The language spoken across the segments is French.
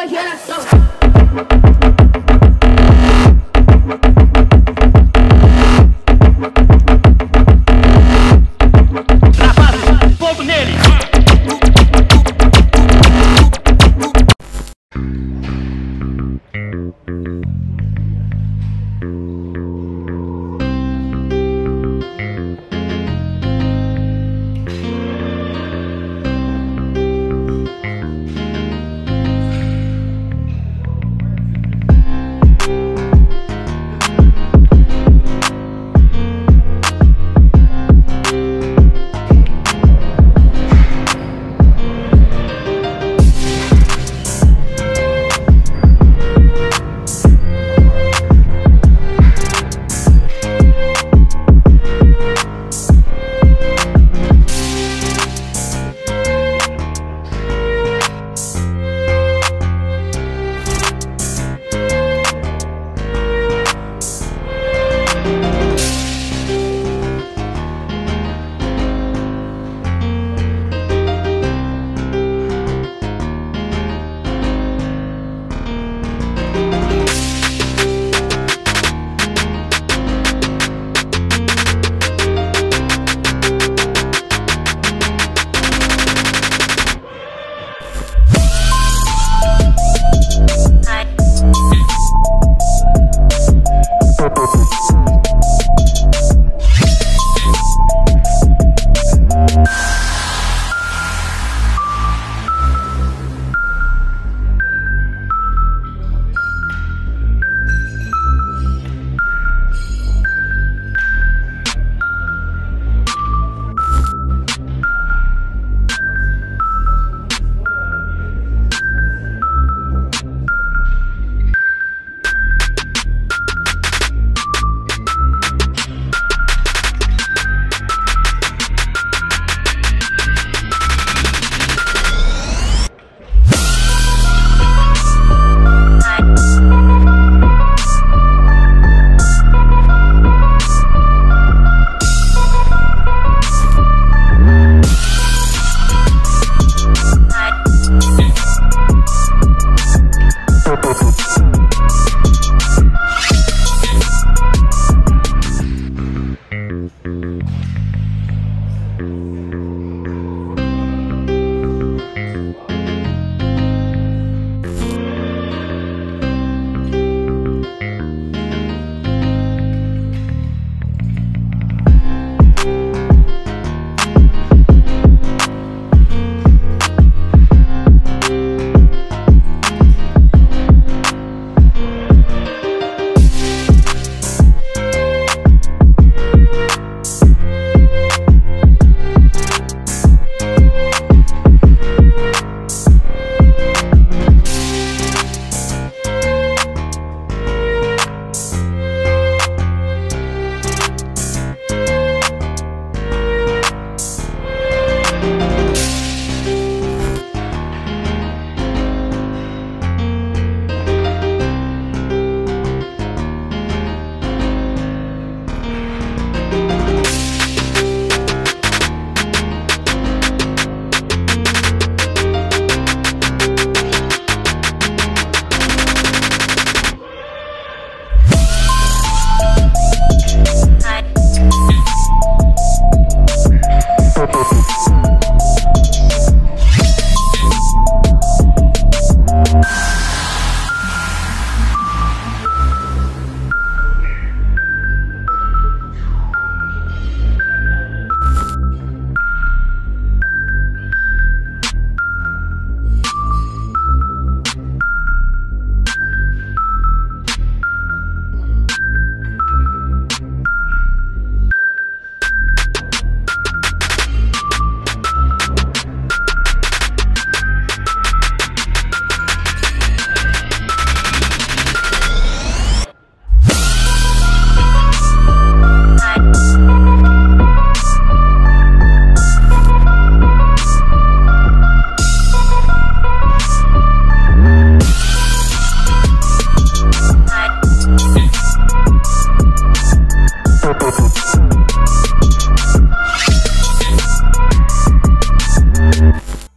nova geração. Rapazes, fogo nele!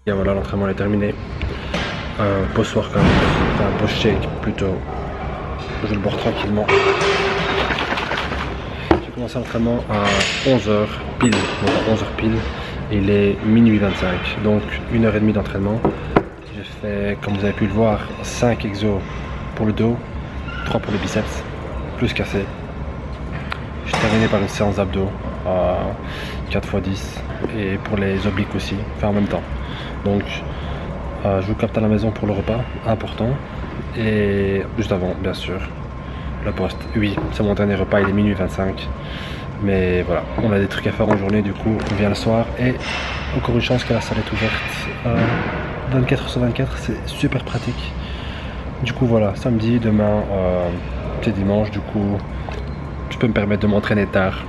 Et voilà, l'entraînement est terminé. un post-workout, un post-shake plutôt. Je vais le boire tranquillement. J'ai commencé l'entraînement à 11h pile, donc à 11h pile. Il est minuit 25, donc 1h30 d'entraînement. J'ai fait, comme vous avez pu le voir, 5 exos pour le dos, 3 pour les biceps, plus cassé. J'ai terminé par une séance d'abdos à 4x10 et pour les obliques aussi, enfin en même temps. Donc je vous capte à la maison pour le repas, important. Et juste avant, bien sûr, le poste. Oui, c'est mon dernier repas, il est minuit 25. Mais voilà, on a des trucs à faire en journée, du coup on vient le soir. Et encore une chance que la salle est ouverte 24h/24, c'est super pratique. Du coup voilà, samedi, demain, c'est dimanche, du coup je peux me permettre de m'entraîner tard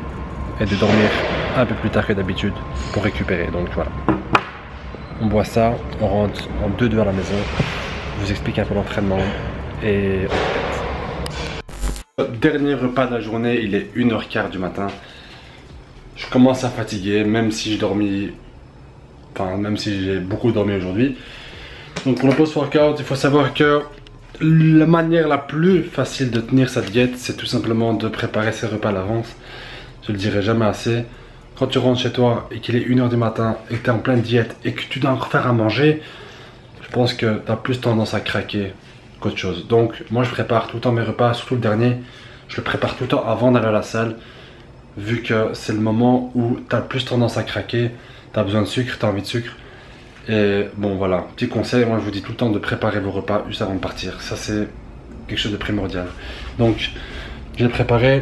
et de dormir un peu plus tard que d'habitude pour récupérer. Donc voilà, on boit ça, on rentre en 2-2 à la maison, je vous explique un peu l'entraînement et dernier repas de la journée, il est 1h15 du matin. Je commence à fatiguer, même si j'ai dormi, enfin même si j'ai beaucoup dormi aujourd'hui. Donc pour le post-workout, il faut savoir que la manière la plus facile de tenir sa diète, c'est tout simplement de préparer ses repas à l'avance. Je le dirai jamais assez. Quand tu rentres chez toi et qu'il est 1h du matin et que tu es en pleine diète et que tu dois encore faire à manger, je pense que tu as plus tendance à craquer qu'autre chose. Donc moi je prépare tout le temps mes repas, surtout le dernier. Je le prépare tout le temps avant d'aller à la salle, vu que c'est le moment où tu as plus tendance à craquer, tu as besoin de sucre, tu as envie de sucre. Et bon voilà, petit conseil, moi je vous dis tout le temps de préparer vos repas juste avant de partir. Ça c'est quelque chose de primordial. Donc je l'ai préparé.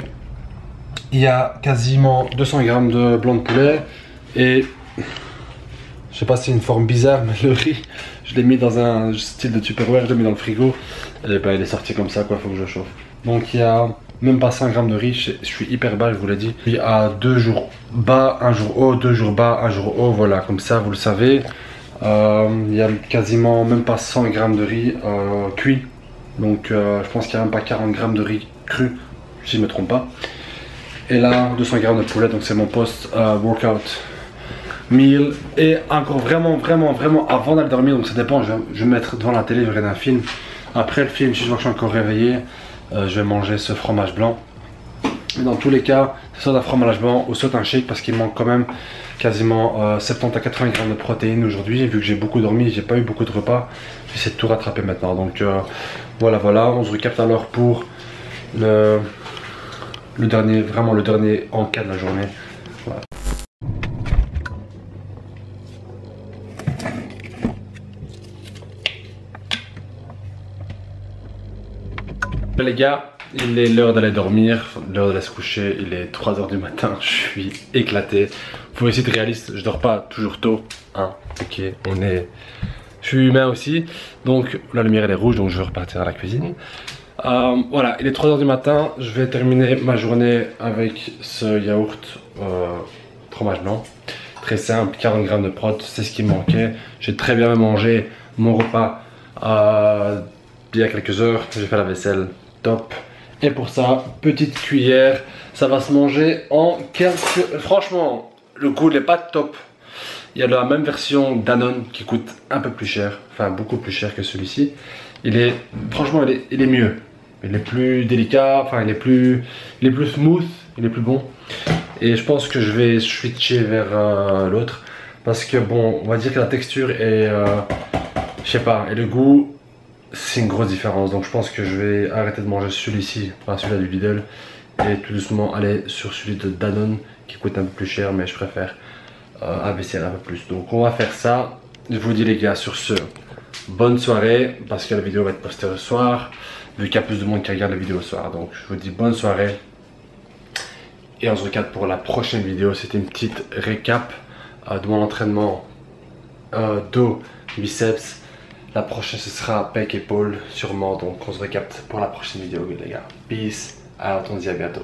Il y a quasiment 200 grammes de blanc de poulet. Et je sais pas si c'est une forme bizarre, mais le riz, je l'ai mis dans un style de Tupperware, je l'ai mis dans le frigo. Et ben il est sorti comme ça, quoi, faut que je chauffe. Donc il y a même pas 100 grammes de riz, je suis hyper bas, je vous l'ai dit. Il y a 2 jours bas, 1 jour haut, 2 jours bas, 1 jour haut, voilà, comme ça vous le savez. Il y a quasiment même pas 100 grammes de riz cuit. Donc je pense qu'il n'y a même pas 40 grammes de riz cru, si je ne me trompe pas. Et là, 200 grammes de poulet, donc c'est mon post-workout meal. Et encore vraiment avant d'aller dormir, donc ça dépend, je vais me mettre devant la télé, je vais regarder un film. Après le film, si je vois que je suis encore réveillé, je vais manger ce fromage blanc. Mais dans tous les cas, c'est soit un fromage blanc ou soit un shake, parce qu'il manque quand même quasiment 70 à 80 grammes de protéines aujourd'hui. Vu que j'ai beaucoup dormi, j'ai pas eu beaucoup de repas, j'essaie de tout rattraper maintenant. Donc voilà, on se recapte alors pour le dernier, vraiment le dernier encas de la journée. Voilà. Les gars, il est l'heure d'aller dormir, l'heure d'aller se coucher, il est 3h du matin, je suis éclaté. Faut essayer de réaliste, je dors pas toujours tôt, hein, ok, je suis humain aussi. Donc la lumière elle est rouge, donc je vais repartir à la cuisine. Voilà, il est 3h du matin, je vais terminer ma journée avec ce yaourt fromage blanc. Très simple, 40 grammes de prot, c'est ce qui me manquait. J'ai très bien mangé mon repas il y a quelques heures, j'ai fait la vaisselle, top. Et pour ça, petite cuillère, ça va se manger en quelques... Franchement, le goût n'est pas top. Il y a la même version Danone qui coûte un peu plus cher, enfin beaucoup plus cher que celui-ci. Franchement, il est mieux. Il est plus délicat, enfin il est plus smooth, il est plus bon. Et je pense que je vais switcher vers l'autre. Parce que bon, on va dire que la texture est... je sais pas, et le goût... C'est une grosse différence, donc je pense que je vais arrêter de manger celui-ci, enfin celui-là du Lidl, et tout doucement aller sur celui de Danone qui coûte un peu plus cher, mais je préfère abaisser un peu plus. Donc on va faire ça. Je vous dis les gars, sur ce, bonne soirée, parce que la vidéo va être postée le soir, vu qu'il y a plus de monde qui regarde la vidéo le soir. Donc je vous dis bonne soirée, et on se regarde pour la prochaine vidéo. C'était une petite récap de mon entraînement dos, biceps. La prochaine ce sera pec épaule sûrement, donc on se recapte pour la prochaine vidéo les gars. Peace out, on se dit à bientôt.